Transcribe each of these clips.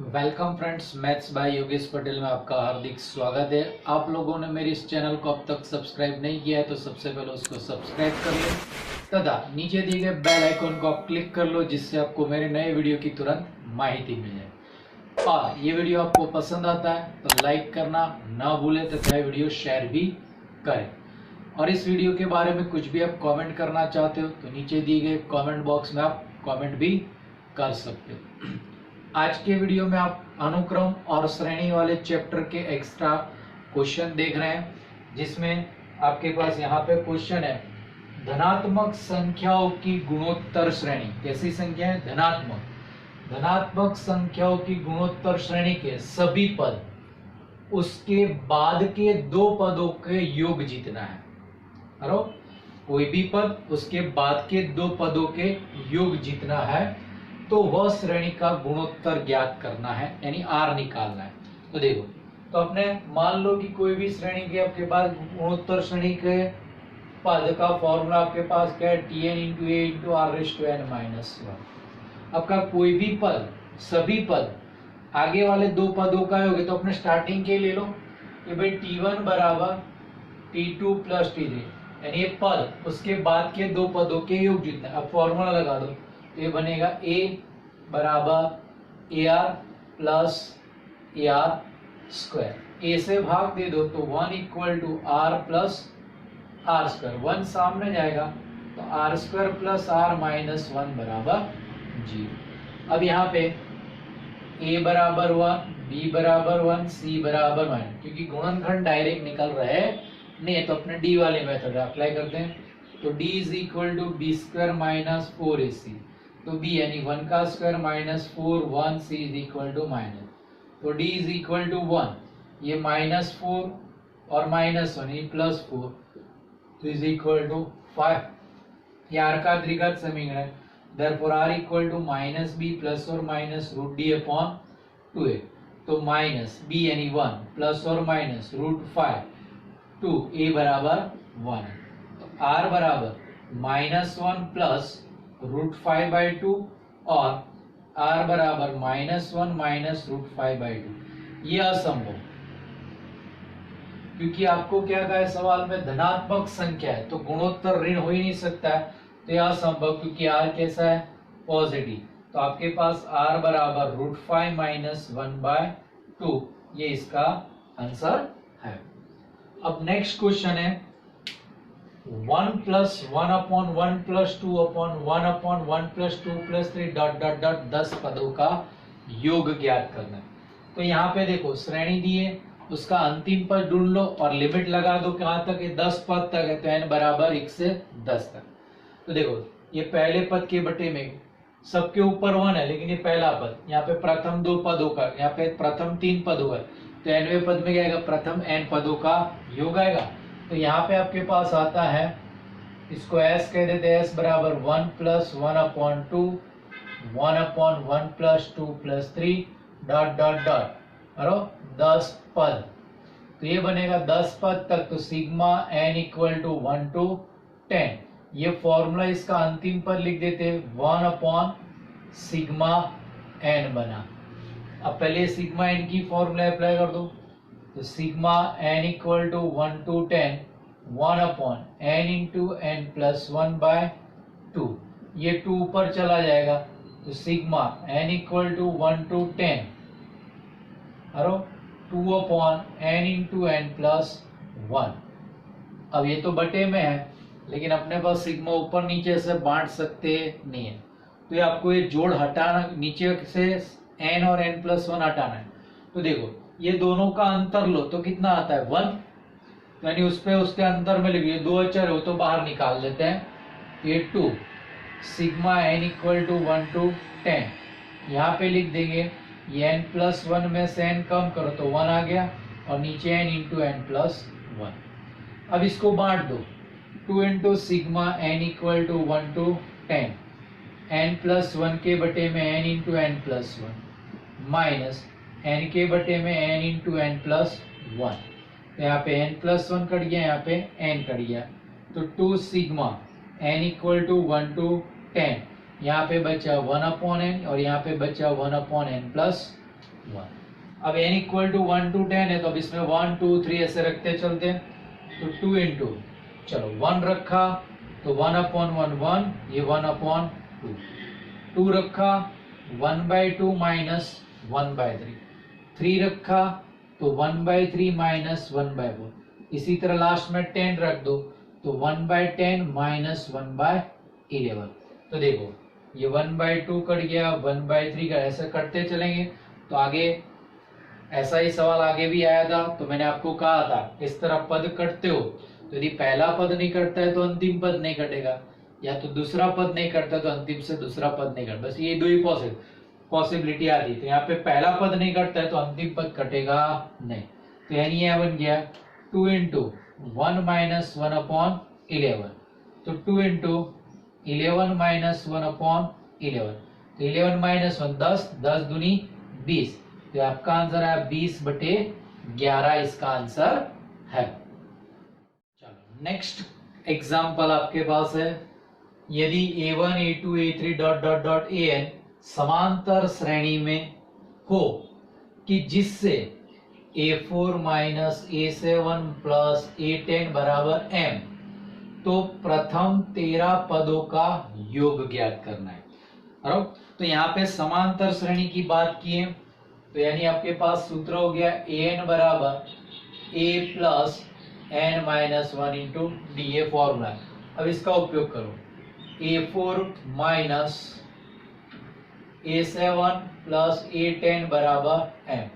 Welcome friends, maths by Yogesh Patel में आपका हार्दिक स्वागत है। आप लोगों ने मेरे इस चैनल को अब तक सब्सक्राइब नहीं किया है तो सबसे पहले उसको सब्सक्राइब कर लो तथा नीचे दिए गए बेल आइकन को आप क्लिक कर लो, जिससे आपको मेरे नए वीडियो की तुरंत माहिती मिल जाए। और ये वीडियो आपको पसंद आता है तो लाइक करना ना भूलें तथा वीडियो शेयर भी करें। और इस वीडियो के बारे में कुछ भी आप कमेंट करना चाहते हो तो नीचे दिए गए कमेंट बॉक्स में आप कमेंट भी कर सकते हो। आज के वीडियो में आप अनुक्रम और श्रेणी वाले चैप्टर के एक्स्ट्रा क्वेश्चन देख रहे हैं, जिसमें आपके पास यहाँ पे क्वेश्चन है धनात्मक संख्याओं की गुणोत्तर श्रेणी। कैसी संख्या है? धनात्मक संख्याओं की गुणोत्तर श्रेणी के सभी पद उसके बाद के दो पदों के योग जीतना है। अरे कोई भी पद उसके बाद के दो पदों के योग जीतना है तो वह श्रेणी का गुणोत्तर ज्ञात करना है, यानी आर निकालना है। तो देखो, तो अपने मान लो कि कोई भी श्रेणी के आपके पास गुणोत्तर श्रेणी के पद का फॉर्मूला आपके पास क्या है? Tn into A into r raise to n minus 1। आपका कोई भी पद, सभी पद आगे वाले दो पदों का योग है, तो अपने स्टार्टिंग के ले लो कि भाई T1 बराबर T2 प्लस T3, यानी ये पद उसके बाद के दो पदों के योग जितना। अब फॉर्मूला लगा दो, ये बनेगा a बराबर a r plus A R square. A से भाग दे दो तो 1 equal to r plus are square. 1 सामने जाएगा तो r square plus are minus 1 बराबर 0। अब यहाँ पे a बराबर 1, b बराबर 1, c बराबर 1, क्योंकि गुणनखंड डायरेक्ट निकल रहे नहीं तो अपने d वाले मेथड अप्लाई करते हैं। तो d is equal to B square minus 4ac, तो b यानी 1 का square minus 4, 1 c is equal to minus, तो d इज इक्वल टू 1, ये माइनस 4 और माइनस 1 ये प्लस 4, तो इज इक्वल टू 5। ये r का द्विघात समीकरण है, therefore r equal to minus b plus और minus root d upon 2a। तो माइनस b यानी 1 प्लस और माइनस रूट 5 2 a बराबर 1 है। तो r बराबर माइनस 1 प्लस रूट 5 बाई 2 और r बराबर माइनस 1 माइनस रूट 5 बाई 2। ये असंभव, क्योंकि आपको क्या कहा है सवाल में? धनात्मक संख्या है तो गुणोत्तर ऋण हो ही नहीं सकता है, तो यह असंभव, क्योंकि r कैसा है? पॉजिटिव। तो आपके पास r बराबर रूट 5 माइनस 1 बाय 2, ये इसका आंसर है। अब नेक्स्ट क्वेश्चन है 1 plus 1 upon 1 plus 2 upon 1 upon 1 plus 2 plus 3 dot dot dot 10 पदों का योग ज्ञात करना है। तो यहाँ पे देखो श्रेणी दी है, उसका अंतिम पद ढूंढ लो और लिमिट लगा दो कहाँ तक है? 10 पद तक है, तो n बराबर 1 से 10 तक। तो देखो ये पहले पद के बटे में सबके ऊपर 1 है, लेकिन ये पहला पद, यहाँ पे प्रथम दो पदों का, यहाँ पे प्रथम 3 पदों का, तो nवें पद में क्या आएगा? प्रथम n पदों का योग आएगा। तो यहाँ पे आपके पास आता है, इसको s कह देते हैं, s बराबर 1 plus 1 upon 2, 1 upon 1 plus 2 plus 3 dot dot dot और 10 पद। तो ये बनेगा 10 पद तक, तो sigma n equal to 1 to 10। ये फॉर्मूला इसका अंतिम पद लिख देते 1 अपॉन सिग्मा n बना। अब पहले सिग्मा n की फॉर्मूला अप्लाई कर दो, तो sigma n equal to 1 to 10, 1 upon n into n plus 1 by 2, ये 2 ऊपर चला जाएगा, तो sigma n equal to 1 to 10 और 2 upon n into n plus 1। अब ये तो बटे में है, लेकिन अपने पास सिग्मा ऊपर नीचे से बांट सकते नहीं है, तो ये आपको ये जोड़ हटाना, नीचे से n और n प्लस 1 हटाना है। तो देखो ये दोनों का अंतर लो तो कितना आता है? 1, यानी उस पे उसके अंतर में लिखिए, दो अचर हो तो बाहर निकाल देते हैं, ये 2 sigma n equal to 1 to 10। यहाँ पे लिख देंगे ये n प्लस 1 में से n कम करो तो 1 आ गया, और नीचे n इंटू n प्लस 1। अब इसको बांट दो, 2 into sigma n equal to 1 to 10, n plus 1 के बटे में n into n plus 1 minus n के बटे में n इंटू n प्लस 1। तो यहाँ पे n प्लस 1 कट गया, यहाँ पे n कट गया, तो 2 sigma n equal to 1 to 10, यहाँ पे बचा 1 अपॉन n और यहाँ पे बचा 1 अपॉन n प्लस 1। अब n इक्वल टू 1 to 10 है तो अब इसमें 1 2 3 ऐसे रखते चलते हैं, तो 2 इंटू, चलो 1 रखा तो 1/1 ये 1/2, 2 रखा 1/2 माइनस 1/3, 3 रखा तो 1/3 माइनस 1/4, इसी तरह लास्ट में 10 रख दो तो 1/10 माइनस 1/11। तो देखो ये 1/2 कट गया, 1/3 का, ऐसे करते चलेंगे तो आगे ऐसा ही सवाल आगे भी आया था। तो मैंने आपको कहा था इस तरह पद कटते हो तो यदि पहला पद नहीं कटता है तो अंतिम पद नहीं कटेगा, या तो दूसरा पद नहीं कटता तो अंतिम से दूसरा पद नहीं कटता, बस ये दो ही पॉसिबिलिटी आती है। तो यहाँ पे पहला पद नहीं कटता है तो अंतिम पद कटेगा नहीं, तो यानी यह बन गया 2 इंटू 1 माइनस 1/11, तो 2 इंटू 11 माइनस 1/11, तो 11 माइनस 1 10, 10 दूनी 20, तो आपका आंसर है 20/11 इसका आंसर है। चलो नेक्स्ट एग्जांपल आपके पास है, यदि a1 a2 a3 dot dot dot an समांतर श्रेणी में हो कि जिससे a4 minus a7 plus a10 बराबर m, तो प्रथम 13 पदों का योग ज्ञात करना है। बराबर, तो यहाँ पे समांतर श्रेणी की बात की है तो यानी आपके पास सूत्र हो गया an बराबर a plus n minus 1 into D, ये फॉर्मूला। अब इसका उपयोग करो, a4 minus a7 plus a10 बराबर m,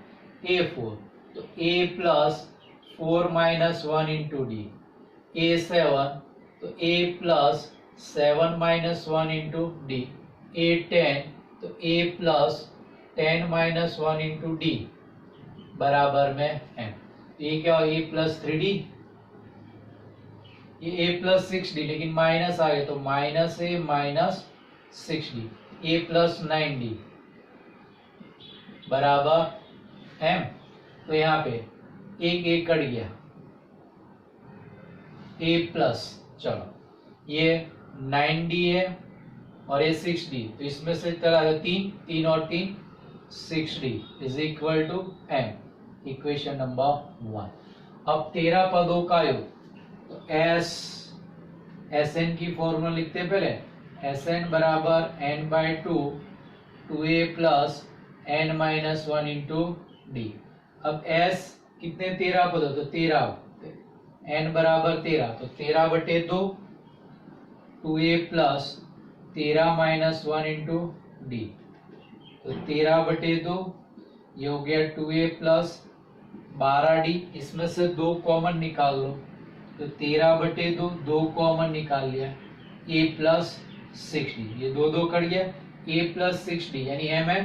a4 तो a plus 4 minus 1 into D, a7 तो a plus 7 minus 1 into D, a10 तो a plus 10 minus 1 into D बराबर में m। ये क्या हो, a प्लस 3d, ये a प्लस 6d, लेकिन माइनस आ गया तो minus a minus 6d, a plus 9d बराबर m। तो यहाँ पे एक कट गया, a प्लस, चलो ये 9d है और ये 6d, तो इसमें से चला गया 3 और 3 6d is equal to m, equation number 1। अब 13 पदों का योग, तो Sn की फॉर्मूला लिखते हैं पहले, Sn बराबर n/2 2a plus n minus 1 into D. अब S कितने 13 पद हो तो 13, n बराबर 13 तो 13/2 2a plus 13 minus 1 into D, तो 13/2 ये हो गया 2a प्लस 12d, इसमें से 2 कॉमन निकाल लो तो 13/2 2 कॉमन निकाल लिया, a प्लस 6d, ये 2 कट गया, a प्लस 6d यानी m है,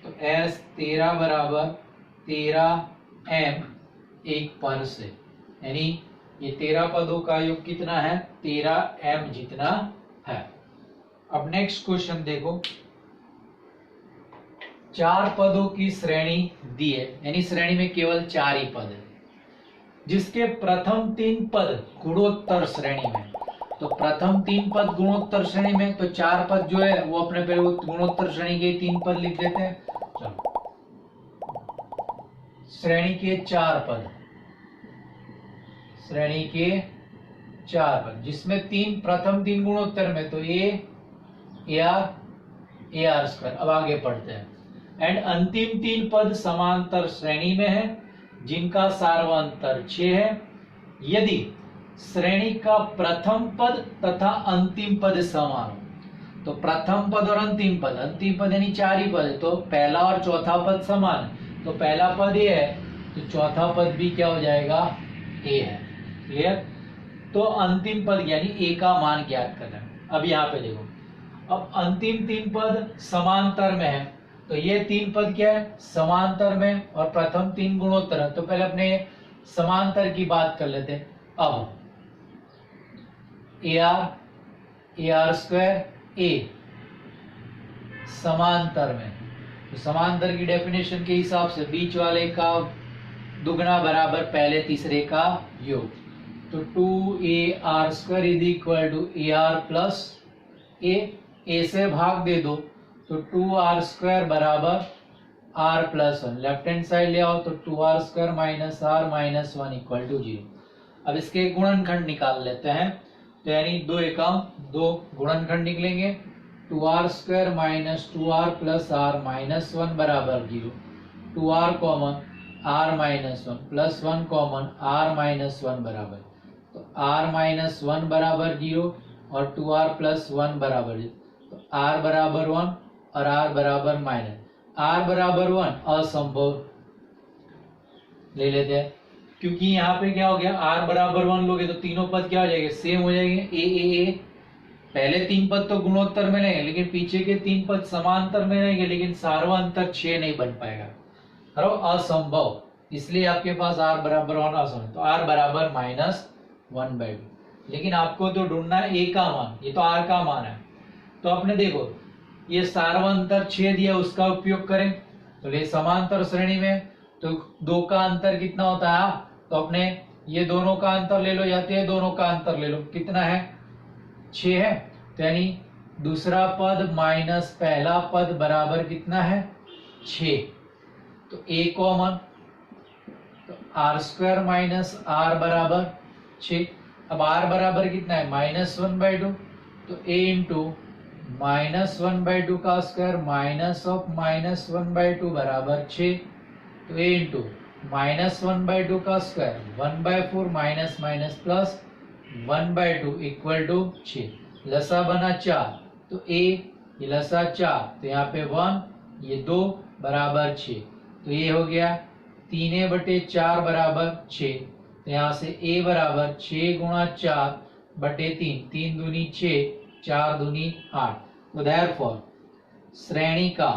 तो S 13 बराबर 13m एक पर से, यानी ये 13 पदों का योग कितना है 13m जितना है। अब नेक्स्ट क्वेश्चन देखो, 4 पदों की श्रेणी दी है, यानी श्रेणी में केवल 4 ही पद है, जिसके प्रथम 3 पद गुणोत्तर श्रेणी में। तो प्रथम 3 पद गुणोत्तर श्रेणी में, तो 4 पद जो है वो अपने पहले वो गुणोत्तर श्रेणी के 3 पद लिख देते हैं। चलो श्रेणी के 4 पद, श्रेणी के 4 पद जिसमें प्रथम 3 गुणोत्तर में, तो a r स्क्वायर। अब आगे पढ़ते हैं, एंड अंतिम 3 पद समांतर श्रेणी में है जिनका सार्वंतर 6 है, यदि श्रेणी का प्रथम पद तथा अंतिम पद समान हो। तो प्रथम पद और अंतिम पद यानी 4 ही पद है, तो पहला और चौथा पद समान है, तो पहला पद ए है तो चौथा पद भी क्या हो जाएगा ए है। क्लियर? तो अंतिम पद यानी ए का मान ज्ञात करना है। अब यहाँ पे देखो, अब अंतिम 3 पद समांतर में है, तो ये 3 पद क्या है समांतर में, और प्रथम 3 गुणोत्तर है, तो पहले अपने समांतर की बात कर लेते हैं। अब ए आर स्क्वायर ए समांतर में, तो समांतर की डेफिनेशन के हिसाब से बीच वाले का दुगना बराबर पहले तीसरे का योग, तो 2ar square is equal to ar plus a से भाग दे दो, तो 2r स्क्वायर बराबर r plus one, left hand side ले आओ तो 2r² minus r minus one equal to 0। अब इसके गुणनखंड निकाल लेते हैं, तो यानी 2 एकम 2 गुणनखंड निकलेंगे। 2r² minus 2r plus are minus one बराबर 0। 2r common R minus one plus 1 common R minus one बराबर, तो आर माइनस वन बराबर 0 और 2r प्लस 1 बराबर 0, तो आर बराबर 1 और आर बराबर माइनस, आर बराबर 1 असंभव ले लेते हैं, क्योंकि यहाँ पे क्या हो गया, आर बराबर 1 लोगे तो तीनों पद क्या हो जाएंगे, सेम हो जाएंगे। ए पहले 3 पद तो गुणोत्तर में रहेंगे, लेकिन पीछे के 3 पद समांतर में रहेंगे, लेकिन सार्वंतर 6 नहीं बन पाएगा, असंभव। इसलिए आपके पास आर बराबर 1 असंभव, तो आर बराबर -1/2। लेकिन आपको तो ढूंढना है ए का मान, ये तो आर का मान है, तो आपने देखो ये सार्वंतर 6 दिया, उसका उपयोग करें तो ये समांतर श्रेणी में तो 2 का अंतर कितना होता है, तो अपने ये दोनों का अंतर ले लो या तो ये दोनों का अंतर ले लो, कितना है 6 है, तो यानी दूसरा पद माइनस पहला पद बराबर कितना है 6, तो a कॉमन, तो r² माइनस आर बराबर 6। अब r बराबर कितना है -1/2, तो a इंटू -1/2 का स्क्वायर माइनस ऑफ -1/2 बराबर 6, तो a इंटू -1/2 का square 1/4 minus minus plus 1/2 equal to 6। लसा बना 4, तो a ये लसा 4, तो यहाँ पे 1 ये 2 बराबर 6, तो ये हो गया 3/4 बराबर 6, तो यहाँ से a बराबर 6 गुणा 4/3, 3 दूनी 6 4 दूनी 8। तो देयरफॉर श्रेणी का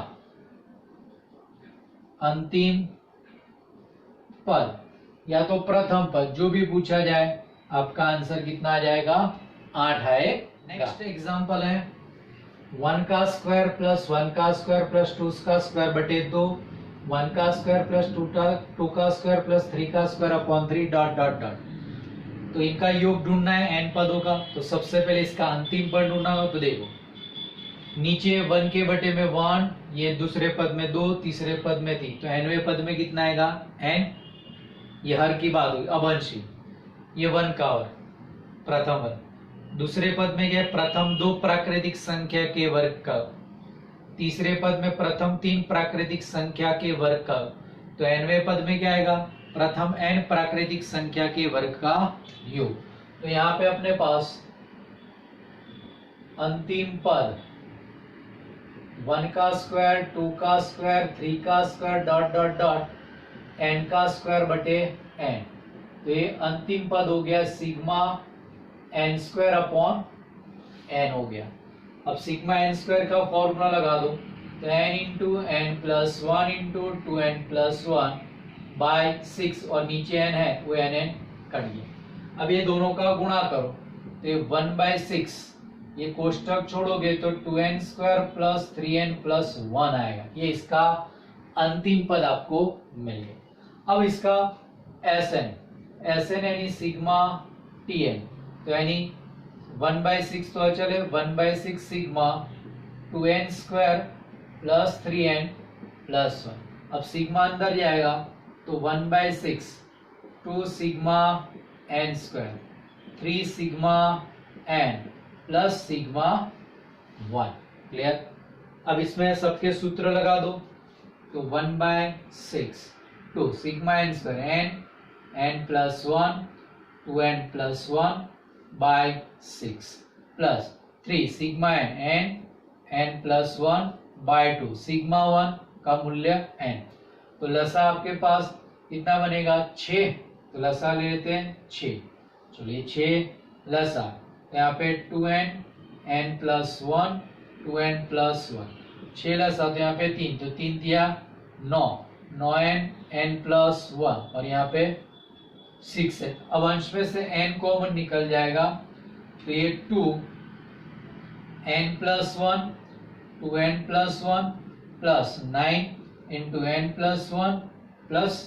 अंतिम पद या तो प्रथम पद जो भी पूछा जाए, आपका आंसर कितना आ जाएगा 8 आएगा। नेक्स्ट एग्जांपल है 1 का स्क्वायर प्लस 1 का स्क्वायर प्लस 2 का स्क्वायर बटे 2, 1 का स्क्वायर प्लस 2 का स्क्वायर प्लस 3 का square upon 3 dot dot dot. तो इनका योग ढूंढना है n पदों का, तो सबसे पहले इसका अंतिम पद ढूंढना होगा। तो देखो नीचे 1 के बटे में 1, ये दूसरे पद में 2, तीसरे पद में 3, तो nवें पद में कितना आएगा n, ये हर की बात हुई अवंशी, ये 1 का और प्रथम वर्ग। दूसरे पद में क्या है, प्रथम 2 प्राकृतिक संख्या के वर्ग का, तीसरे पद में प्रथम 3 प्राकृतिक संख्या के वर्ग का, तो nवें पद में क्या आएगा, प्रथम n प्राकृतिक संख्या के वर्ग का योग। तो यहाँ पे अपने पास अंतिम पद 1 का स्क्वायर 2 का स्क्वायर 3 का square dot dot dot n का स्क्वायर बटे n, तो ये अंतिम पद हो गया सिग्मा n² अपॉन n हो गया। अब सिग्मा n² का फॉर्मूला लगा दो, तो n into n plus 1 into 2n plus 1 by 6, और नीचे n है वो n कट गया। अब ये दोनों का गुणा करो, तो ये 1/6, ये कोष्टक छोड़ोगे तो 2n² प्लस 3n प्लस 1 आएगा, ये इसका अंतिम पद आपको मिल गया। अब इसका Sn यानी सिग्मा Tn, तो यानी 1/6 तो चले 1/6 sigma 2n² plus 3n plus 1। अब सिग्मा अंदर जाएगा तो 1/6 2 sigma n² 3 sigma n plus sigma 1। Clear. अब इसमें सबके सूत्र लगा दो, तो 1/6 2 sigma n² n plus 1 2n plus 1 by 6 plus 3 sigma n n plus 1 by 2 sigma 1 का मूल्य n। तो लसा आपके पास कितना बनेगा 6, तो लसा ले लेते हैं 6, चलिए 6 लसा, तो यहाँ पे 2n n plus 1 2n plus 1 6 लसा, तो यहाँ पे 3, तो 3 दिया 9 9n n प्लस 1 और यहाँ पे 6 है। अब अंश में से n कॉमन निकल जाएगा, तो ये 2 n plus 1 2n plus 1 plus 9 into n plus 1 plus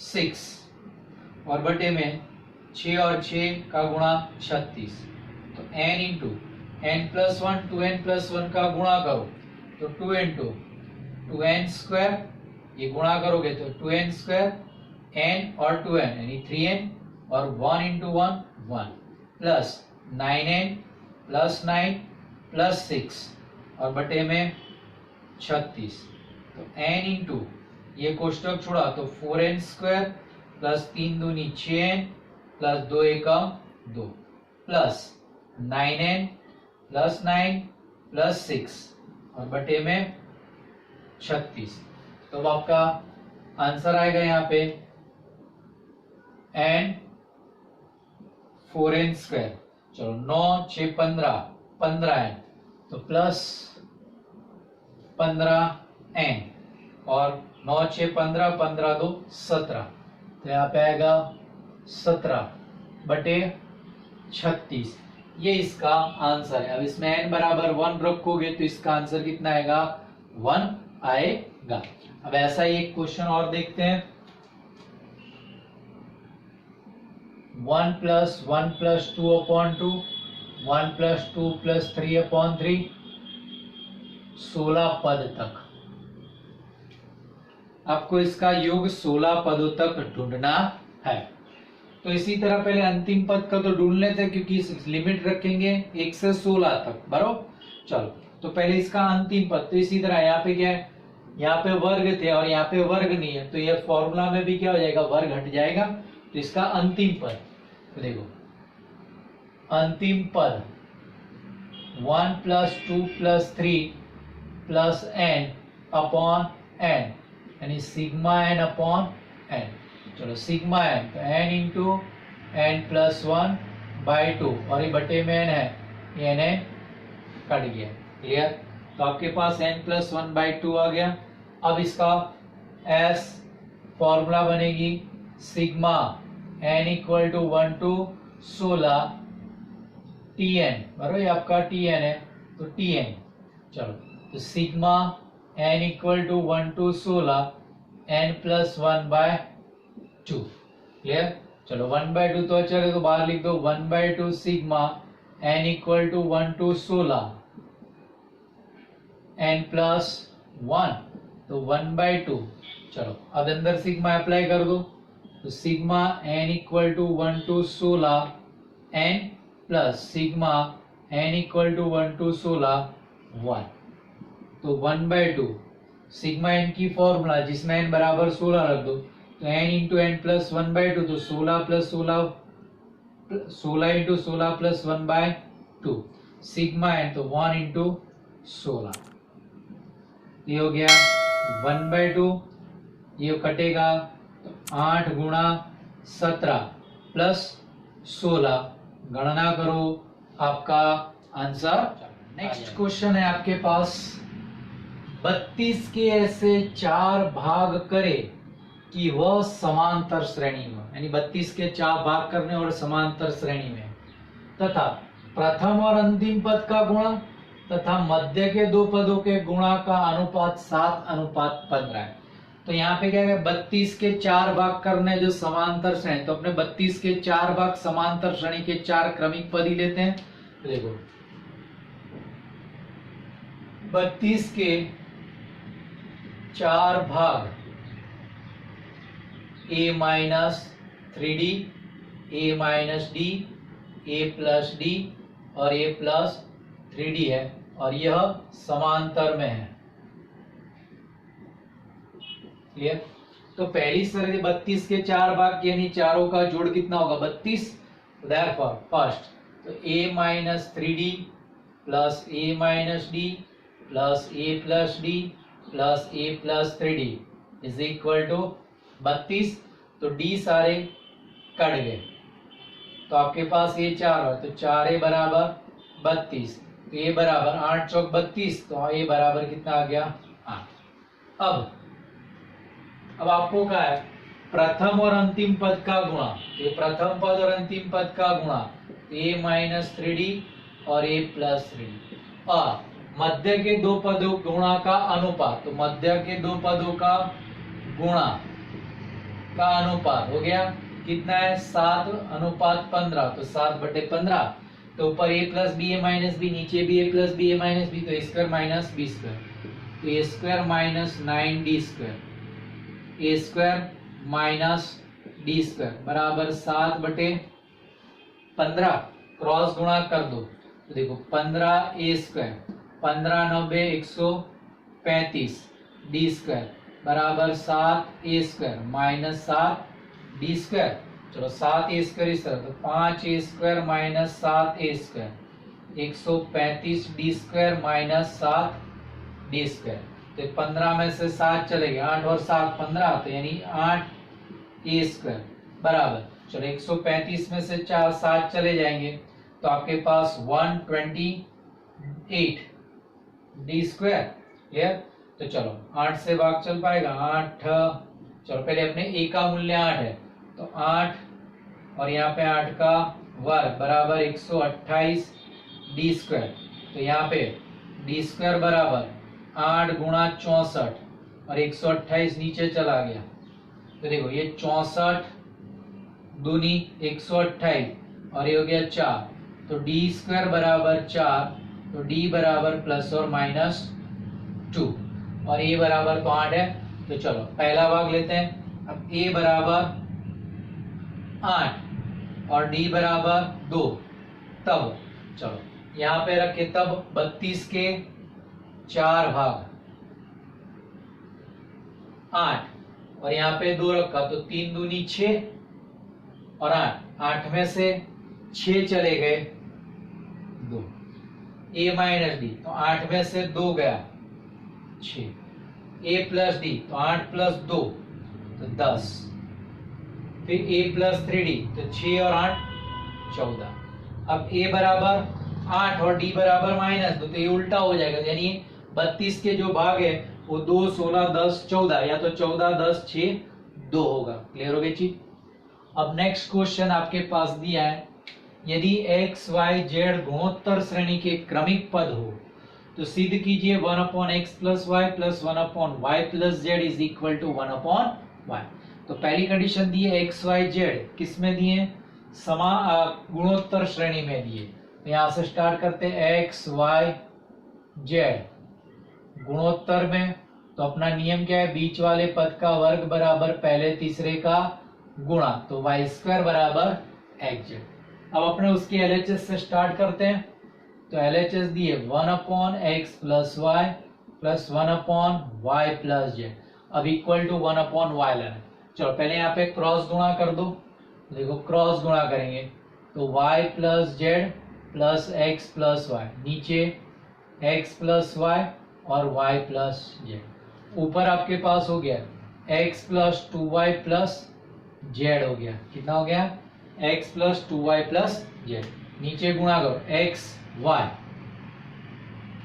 6 और बटे में 6 और 6 का गुणा 36, तो n into n plus 1 2n plus 1 का गुणा करो तो 2 इंटू 2n² ये गुणा करोगे तो 2n स्क्वायर, n और 2n यानी 3n और 1 into 1 1 plus 9n plus 9 plus 6 और बटे में 36। तो n इंटू ये कोष्टक छोड़ा तो 4n स्क्वायर प्लस 3 दूनी 6n प्लस 2 एकम 2 प्लस 9n प्लस 9 प्लस 6 और बटे में 36। तो अब आपका आंसर आएगा यहाँ पे n 4n स्क्वायर। चलो 9 6 15 15n तो प्लस 15n और 9 6 15 15 2 17 तो यहाँ पे आएगा 17 बटे 36। ये इसका आंसर है। अब इसमें n बराबर 1 रखोगे तो इसका आंसर कितना आएगा 1 आएगा। अब ऐसा ही एक क्वेश्चन और देखते हैं। 1 plus 1 plus 2 upon 2 1 plus 2 plus 3 upon 3 16 पद तक। आपको इसका योग 16 पदों तक ढूंढना है। तो इसी तरह पहले अंतिम पद का तो ढूंढ लेते हैं क्योंकि लिमिट रखेंगे 1 से 16 तक बराबर। चलो तो पहले इसका अंतिम पद। तो इसी तरह यहाँ पे क्या है, यहाँ पे वर्ग थे और यहाँ पे वर्ग नहीं है तो ये फॉर्मूला में भी क्या हो जाएगा, वर्ग हट जाएगा। तो इसका अंतिम पद तो देखो अंतिम पद 1 plus 2 plus 3 plus n upon n यानी सिग्मा n अपॉन n। चलो सिग्मा n तो n into n plus 1 by 2 और ये बटे में n है, ये n कट गया। क्लियर। तो आपके पास n प्लस 1 बाई 2 आ गया। अब इसका s फॉर्मूला बनेगी sigma n equal to 1 to 16 tn बराबर, ये आपका tn है तो tn। चलो तो sigma n equal to 1 to 16 n plus 1 by 2। Clear. चलो 1 बाय 2 तो अच्छा है तो बाहर लिख दो 1 by 2 sigma n equal to 1 to 16 n plus 1 तो 1 बाय 2। चलो अब अंदर सिग्मा अप्लाई कर दो तो sigma n equal to 1 to 16 n plus sigma n equal to 1 to 16 1 तो 1 बाय 2 सिग्मा n की फॉर्मूला जिसमें n बराबर 16 रख दो तो n into N plus 1 by 2 तो 16 plus 16 into 16 plus 1 by 2 sigma n तो 1 इंटू 16। ये हो गया 1 बाय 2, ये कटेगा तो 8 गुणा 17 प्लस 16 गणना करो आपका आंसर। नेक्स्ट क्वेश्चन है आपके पास 32 के ऐसे 4 भाग करे कि वह समांतर श्रेणी में, यानी 32 के 4 भाग करने और समांतर श्रेणी में तथा प्रथम और अंतिम पद का गुणा तथा मध्य के 2 पदों के गुणा का अनुपात 7:15 है। तो यहाँ पे क्या है 32 के 4 भाग करने जो समांतर श्रेणी, तो अपने 32 के 4 भाग समांतर श्रेणी के 4 क्रमिक पद ही लेते हैं। तो देखो 32 के 4 भाग a minus 3d a minus d a plus d और a प्लस 3d है और यह समांतर में है। क्लियर। तो पहली शर्त 32 के 4 भाग यानी चारों का जोड़ कितना होगा 32। देयरफॉर फर्स्ट तो a minus 3d plus a minus d plus a plus d plus a plus 3d is equal to 32। तो d सारे कट गए तो आपके पास ये 4 है तो 4a बराबर 32 तो a बराबर 8 चौक 32 तो a बराबर कितना आ गया 8। अब आपको क्या है प्रथम और अंतिम पद का गुणा, ये प्रथम पद और अंतिम पद का गुणा a माइनस 3d और a प्लस 3d और मध्य के 2 पदों गुणा का अनुपात, तो मध्य के 2 पदों का गुणा का अनुपात हो गया कितना है 7:15 तो 7/15 तो ऊपर a plus B A minus B नीचे भी a plus B A minus B तो a square minus B square तो a square minus 9d square A square minus D square बराबर 7/15। क्रॉस गुणा कर दो तो देखो 15 ए स्क्वायर 15×9 135 डी स्क्वायर बराबर 7 a square minus 7 d square. चलो 7 ए स्क्वायर इस तरह तो 5 a square minus 7 a square 135 d square minus 7 d square. तो 15 में से 7 चलेगा 8 और 7 15 तो यानी 8 ए स्क्वायर बराबर। चलो 135 में से 4 7 चले जाएंगे तो आपके पास 128 डी स्क्वायर। क्लियर। तो चलो 8 से भाग चल पाएगा 8। चलो पहले अपने ए का मूल्य 8 है तो 8 और यहाँ पे 8 का वर्ग बराबर 128 डी स्क्वायर। तो यहाँ पे डी स्क्वायर बराबर 8 गुणा 64 और 128 नीचे चला गया तो देखो ये 64 दूनी 128 और ये हो गया 4 तो डी स्क्वायर बराबर 4 तो डी बराबर प्लस और माइनस 2 और ए बराबर तो 8 है। तो चलो पहला भाग लेते हैं। अब ए बराबर 8 और डी बराबर 2 तब चलो यहाँ पे रखे तब 32 के 4 भाग 8 और यहाँ पे 2 रखा तो 3 दूनी 6 और 8 में से 6 चले गए 2 ए माइनस डी तो 8 में से 2 गया 6 ए प्लस डी तो 8 प्लस 2 तो 10 फिर ए प्लस 3d तो 6 और 8 14। अब ए बराबर 8 और डी बराबर माइनस 2 तो ये उल्टा हो जाएगा यानी 32 के जो भाग है वो 2 16 10 14 या तो 14 10 6 2 होगा। क्लियर हो गई चीज। अब नेक्स्ट क्वेश्चन आपके पास दिया है यदि x y z गुणोत्तर श्रेणी के क्रमिक पद हो तो सिद्ध कीजिए 1/x + y + 1/y + z is equal to 1/y। तो पहली कंडीशन दी है x y z किस में दिए गुणोत्तर श्रेणी में दिए। तो यहां से स्टार्ट करते हैं x y z गुणोत्तर में। तो अपना नियम क्या है बीच वाले पद का वर्ग बराबर पहले तीसरे का गुणा तो y² बराबर xz। अब अपने उसकी LHS से स्टार्ट करते हैं। तो LHS दिए 1/x + y + 1/y + z अब इक्वल टू 1/y लेना है। चलो पहले यहाँ पे क्रॉस गुणा कर दो। देखो क्रॉस गुणा करेंगे तो y + z + x + y नीचे x + y और y + z ऊपर आपके पास हो गया x + 2y + z हो गया। कितना हो गया x + 2y + z नीचे गुणा करो x y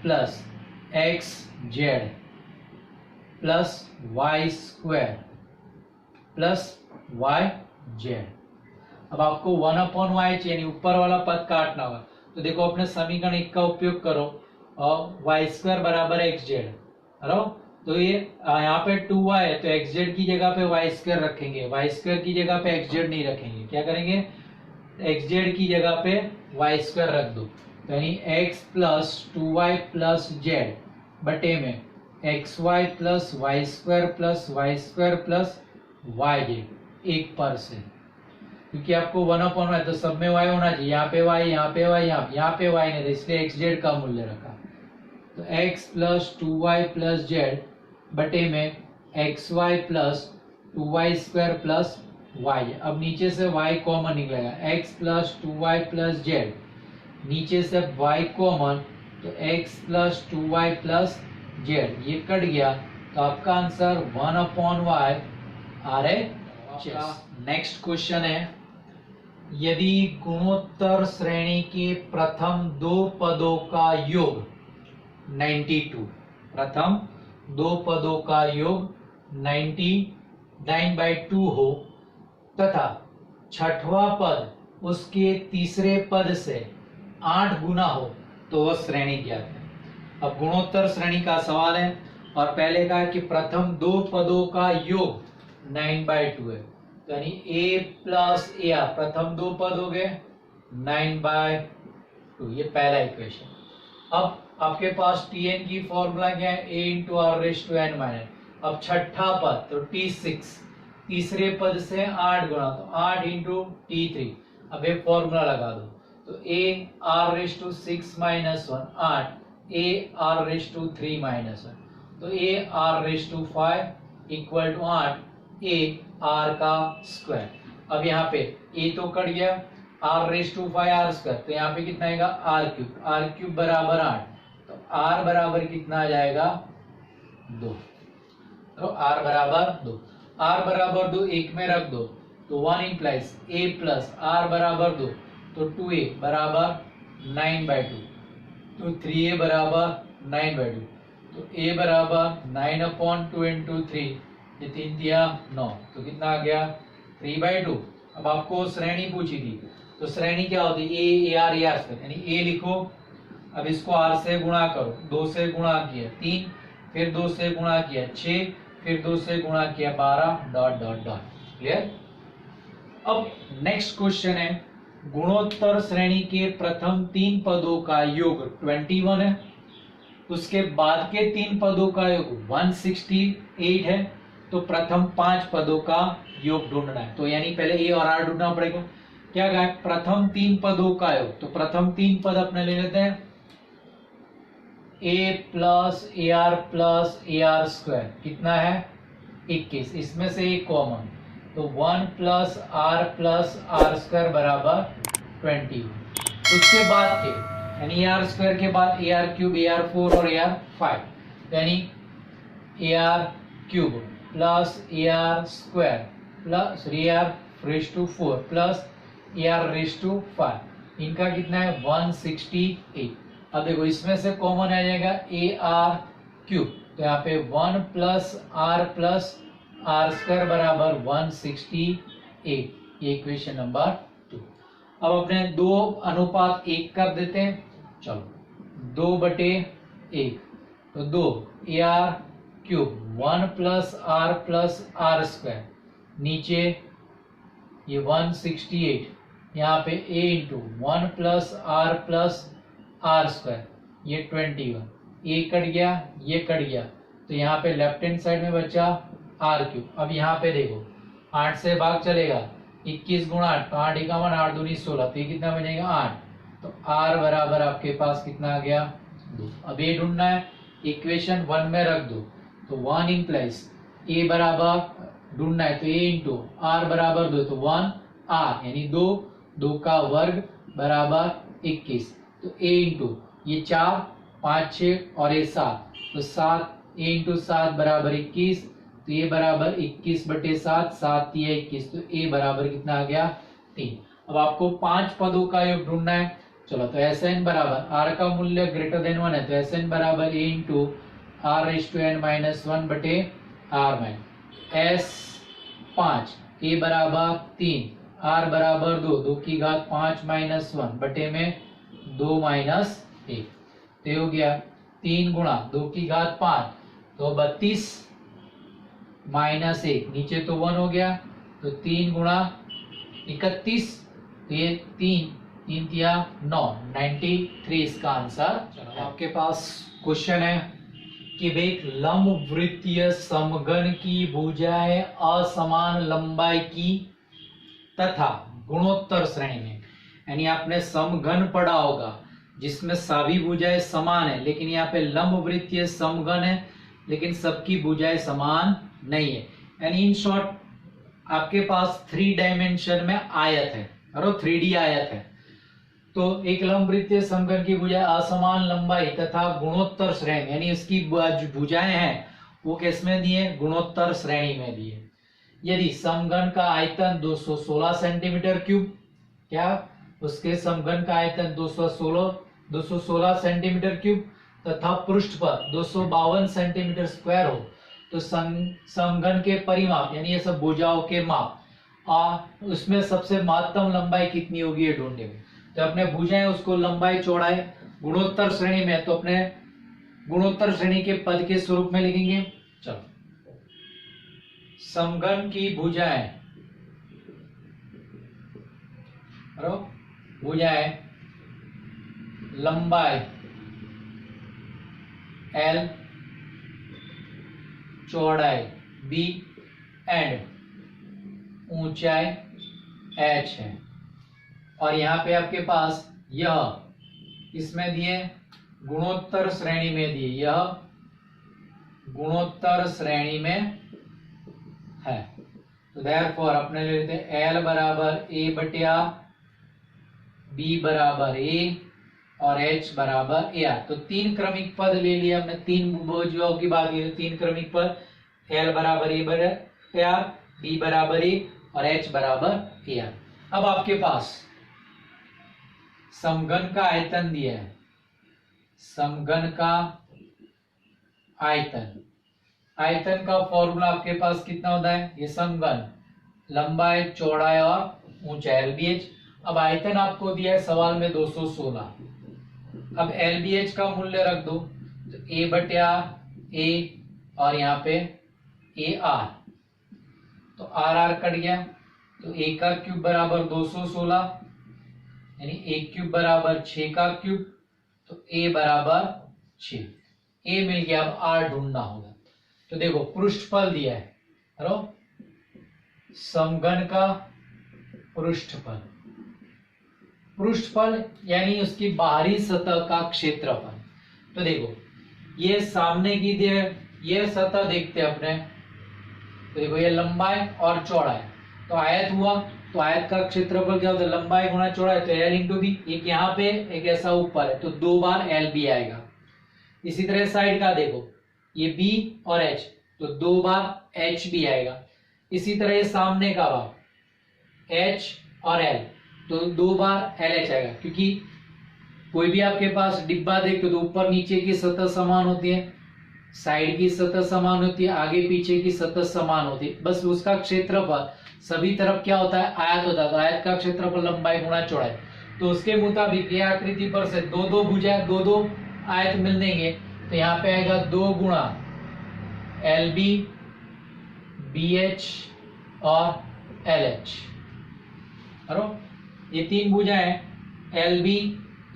+ x z + y² + y z। अब आपको 1/y चाहिए ऊपर वाला पद काटना होगा। तो देखो अपने समीकरण 1 का उपयोग करो और y² बराबर xz है। तो ये यहाँ पे 2y है तो xz की जगह पे y² रखेंगे y² की जगह पे xz नहीं रखेंगे। क्या करेंगे xz की जगह पे y² रख दो तो यानी x + 2y + z बटे में xy + y² + y² + yz 1 पर से क्योंकि आपको 1/y तो सब में y होना चाहिए। यहाँ पे y यहाँ पे y यहाँ पे y नहीं इसलिए xz का मूल्य रखा। तो x + 2y + z बटे में xy + 2y² + y। अब नीचे से y कॉमन निकलेगा x + 2y + z नीचे से y कॉमन तो x + 2y + z ये कट गया तो आपका answer 1/y RHS। Next question है यदि गुणोत्तर श्रेणी के प्रथम 2 पदों का योग 92 प्रथम 2 पदों का योग 99/2 हो तथा छठवां पद उसके तीसरे पद से 8 गुना हो तो वह श्रेणी ज्ञात है। अब गुणोत्तर श्रेणी का सवाल है और पहले कहा कि प्रथम 2 पदों का योग 9/2 है तो यानी a + a प्रथम 2 पद हो गए 9/2 ये पहला इक्वेशन। अब आपके पास Tn की फॉर्मूला क्या है a × r⁻n-। अब छठा पद तो T6, तीसरे पद से 8 गुणा तो 8 इंटू T3। अब एक फॉर्मूला लगा दो तो a r raise to 6 minus 1 8 a r raise to 3 minus 1 तो a r raise to 5 equal to 8 a r का स्क्वायर। अब यहाँ पे a तो कट गया, r raise to 5 r square तो यहाँ पे कितना आएगा r क्यूब बराबर 8 तो r बराबर कितना आ जाएगा 2। तो r बराबर 2, r बराबर 2 एक में रख दो तो 1 इंप्लाइज a प्लस r बराबर 2 तो 2a बराबर 9/2 तो 3a बराबर 9/2 तो a बराबर 9/2 इंटू 3 ये 3 दिया 9 तो कितना आ गया 3/2। अब आपको श्रेणी पूछी थी तो श्रेणी क्या होती है a r a r square यानी a लिखो, अब इसको r से गुणा करो, 2 से गुणा किया 3, फिर 2 से गुणा किया 6, फिर 2 से गुणा किया 12 डॉट डॉट डॉट। क्लियर। अब नेक्स्ट क्वेश्चन है गुणोत्तर श्रेणी के प्रथम 3 पदों का योग 21 है, उसके बाद के 3 पदों का योग 168 है, तो प्रथम 5 पदों का योग ढूंढना है। तो यानी पहले ए और आर ढूंढना पड़ेगा। क्या कहा प्रथम 3 पदों का योग, तो प्रथम 3 पद अपने ले लेते हैं a plus A R square कितना है 21, इसमें से एक कॉमन तो 1 प्लस आर स्क्वायर बराबर 20। उसके बाद के यानी ए आर स्क्वायर के बाद A R cube A R 4 और ए आर 5 यानी A R cube plus A R square plus A R raise to 4 plus A R raise to 5 इनका कितना है 168। अब देखो इसमें से कॉमन आ जाएगा ए आर क्यूब तो यहाँ पे 1 प्लस आर स्क्वायर बराबर 168 ये इक्वेशन नंबर 2। अब अपने 2 अनुपात 1 कर देते हैं, चलो 2/1 तो 2 A R cube 1 plus are square नीचे ये 168 यहाँ पे a into 1 plus are square ये 21 ये कट गया ये कट गया तो यहाँ पे लेफ्ट हैंड साइड में बचा आर क्यूब। अब यहाँ पे देखो 8 से भाग चलेगा 21 गुणा 8 तो 8 51 8 दूनी 16 तो ये कितना बनेगा 8 तो आर बराबर आपके पास कितना आ गया 2। अब ये ढूंढना है इक्वेशन 1 में रख दो तो 1 इंप्लाइज ए बराबर ढूंढना है तो ए इंटू आर बराबर 2 तो 1 आर यानी 2 का वर्ग बराबर 21 तो a इंटू ये 4 5 6 और ये 7 तो 7 a इंटू 7 बराबर 21 तो ये बराबर 21/7 7 या 21 तो a बराबर कितना आ गया 3। अब आपको 5 पदों का योग ढूंढना है, चलो तो Sn बराबर r का मूल्य ग्रेटर देन 1 है तो Sn बराबर a into r raise to n minus 1/r minus s 5 a बराबर 3 r बराबर 2 की घात 5 माइनस 1 बटे में 2 माइनस 1 तो हो गया 3 गुणा 2 की घात 5 तो 32 माइनस 1 नीचे तो 1 हो गया तो 3 गुणा 31 तो ये 3 तिया 9 93 इसका आंसर। चलो आपके पास क्वेश्चन है कि एक लंब वृत्तीय समघन की भुजाएं असमान लंबाई की तथा गुणोत्तर श्रेणी में, यानी आपने समघन पढ़ा होगा जिसमें सभी भुजाएं समान है लेकिन यहाँ पे लंब वृत्तीय समघन है लेकिन सबकी भुजाएं समान नहीं है। यानी इन शॉर्ट आपके पास 3 डायमेंशन में आयत है और 3D आयत है तो एक लंब वृत्तीय समघन की भुजाएं असमान लंबाई तथा गुणोत्तर श्रेणी यानी इसकी भुजाएं हैं वो किस में दी है गुणोत्तर श्रेणी में दी है। यदि समघन का आयतन 216 सेंटीमीटर क्यूब क्या उसके समघन का आयतन 216 सेंटीमीटर क्यूब तथा पृष्ठ पर 252 सेंटीमीटर स्क्वायर हो तो समघन के परिमाप यानी ये सब भुजाओं के माप उसमें सबसे महत्तम लंबाई कितनी होगी ये ढूंढने में। तो अपने भुजाएं उसको लंबाई चौड़ाई गुणोत्तर श्रेणी में तो अपने गुणोत्तर श्रेणी के पद के स्वरूप में लिखेंगे। चलो समघन की भुजाएं लंबाई L चौड़ाई b एंड ऊंचाई h है। और यहाँ पे आपके पास यह इसमें दिए गुणोत्तर श्रेणी में दिए, यह गुणोत्तर श्रेणी में है। तो देयरफॉर अपने ले लेते हैं L बराबर A बटिया B बराबर A और H बराबर AR। तो तीन क्रमिक पद ले लिया हमने, तीन भुजों की बात की, तीन क्रमिक पद L बराबर A बराबर AR, B बराबर A और H बराबर AR। अब आपके पास समघन का आयतन दिया है, समघन का आयतन, आयतन का फॉर्मूला आपके पास कितना होता है, ये समघन लंबाई चौड़ाई और ऊंचाई LBH। अब आयतन आपको दिया है सवाल में 216। अब LBH का मूल्य रख दो, तो A बटिया A और यहाँ पे AR, तो RR कट गया, तो A का क्यूब बराबर 216 यानी A क्यूब बराबर 6 का क्यूब, तो A बराबर 6, A मिल गया। अब R ढूंढना होगा। तो देखो पृष्ठफल दिया है, हेलो, समघन का पृष्ठफल, पृष्ठफल यानी उसकी बाहरी सतह का क्षेत्रफल। तो देखो ये सामने की दे, ये सतह देखते हैं अपने, तो देखो ये लंबाई और चौड़ाई, तो आयत हुआ, तो आयत का क्षेत्रफल क्या होता है, लंबाई गुणा चौड़ाई, तो L इंटू बी। एक यहाँ पे एक ऐसा ऊपर है, तो 2 बार LB आएगा। इसी तरह साइड का देखो, ये B और H, तो 2 बार HB आएगा। इसी तरह ये सामने का भाग H और L, तो 2 बार LH आएगा, क्योंकि कोई भी आपके पास डिब्बा देखो तो ऊपर नीचे की सतह समान होती है, साइड की सतह समान होती है, आगे पीछे की सतह समान होती है, बस उसका क्षेत्रफल सभी तरफ क्या होता है, आयत होता है। तो आयत का क्षेत्रफल लंबाई गुणा चौड़ाई, तो उसके मुताबिक ये आकृति पर से दो दो भुजा, दो दो आयत मिल देंगे, तो यहाँ पे आएगा 2 गुणा LB BH और LH। ये तीन भुजाएं LB,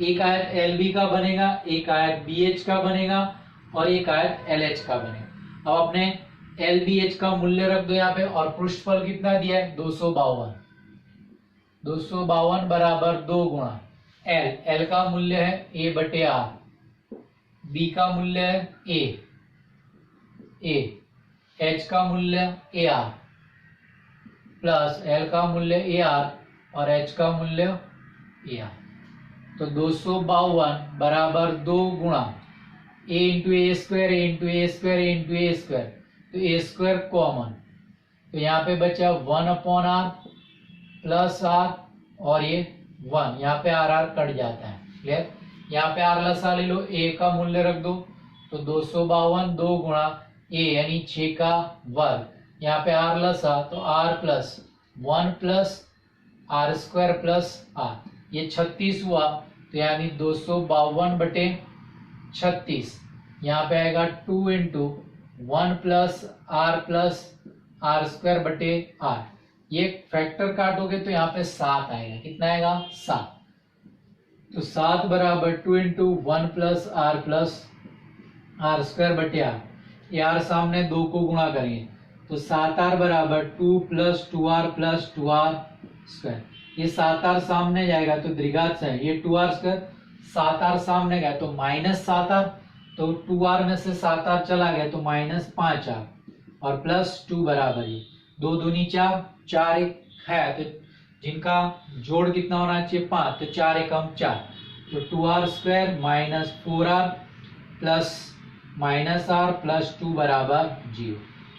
एक आयत LB का बनेगा, एक आयत BH का बनेगा और एक आयत LH का बनेगा। अब अपने LBH का मूल्य रख दो यहाँ पे, और पृष्ठफल कितना दिया है, 252। 252 बराबर 2 गुणा L का मूल्य है A बटे R, B का मूल्य है A, H का मूल्य AR प्लस L का मूल्य AR और H का मूल्य AR। तो 252 बराबर 2 गुणा A into A square, A into A square, A into A square, तो ए स्क्वायर कॉमन, तो यहाँ पे बचा 1/r प्लस R और ये 1, यहाँ पे RR कट जाता है, क्लियर। यहाँ पे R लसा ले लो, A का मूल्य रख दो, तो 252 2 गुणा A यानी 6 का वर्ग, यहाँ पे R लसा तो R plus 1 plus R square plus R, ये 36 हुआ, तो यानी 252 बटे 36, यहाँ पे आएगा 2 इंटू 1 प्लस R स्क्वायर बटे R। ये फैक्टर काटोगे तो यहाँ पे 7 आएगा, कितना आएगा 7, तो 7 बराबर 2 इंटू 1 प्लस R स्क्वायर बटे R, ये R सामने 2 को गुणा करेंगे, तो 7R बराबर 2 प्लस 2R स्क्वायर, ये 7R सामने जाएगा तो द्विघात से है, ये 2R स्क्वायर, 7R सामने गया तो माइनस 7R, तो 2R में से 7R चला गया तो माइनस 5R और प्लस 2 बराबर ये 2 दूनी 4, 4 एक है, तो जिनका जोड़ कितना होना चाहिए 5, तो 4 एकम 4, तो 2R square minus 4R plus minus R plus 2 बराबर 0,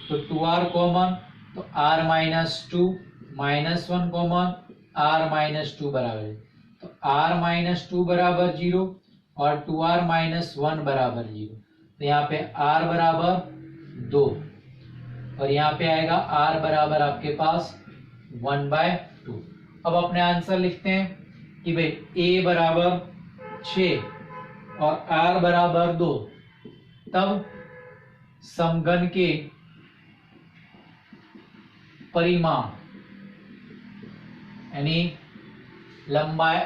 तो 2R कॉमन, तो R minus 2 minus 1 common, R minus 2 बराबर, तो R माइनस 2 बराबर 0 और 2R माइनस 1 बराबर 0, तो यहाँ पे R बराबर 2 और यहाँ पे आएगा R बराबर आपके पास 1/2। अब अपने आंसर लिखते हैं कि भाई A बराबर 6 और R बराबर 2, तब समघन के परिमाण यानी लंबाई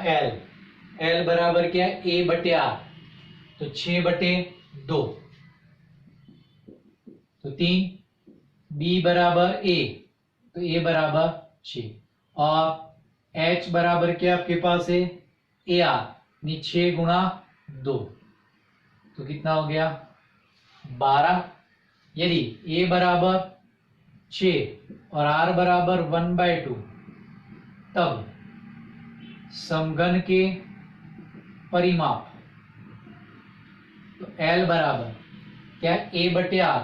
L बराबर क्या है A बटे R, तो 6/2, तो 3 बी बराबर ए, तो ए बराबर 6 और एच बराबर क्या आपके पास है ए आर, 6 गुणा 2 तो कितना हो गया 12। यदि ए बराबर 6 और आर बराबर 1/2 तब समघन के परिमाप, तो L बराबर क्या ए बटे आर,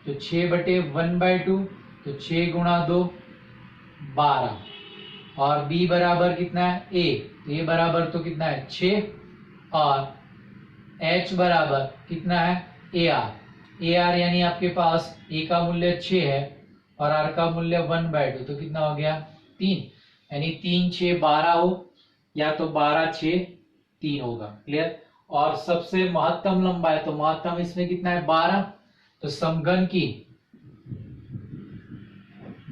तो 6/1/2 तो 6 गुणा 2 12 और B बराबर कितना है A, तो A बराबर तो कितना है 6 और H बराबर कितना है AR यानी आपके पास A का मूल्य 6 है और R का मूल्य 1/2 तो कितना हो गया 3, यानी 3 6 12 हो या तो 12 6 3 होगा। क्लियर। और सबसे महत्तम लंबाई, तो महत्तम इसमें कितना है 12, तो समघन की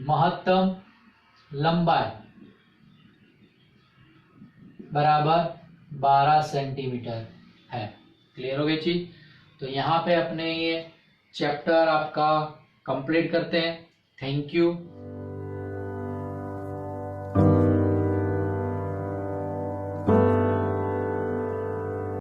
महत्तम लंबाई बराबर 12 सेंटीमीटर है। क्लियर हो गई चीज। तो यहाँ पे अपने ये चैप्टर आपका कंप्लीट करते हैं। Thank you.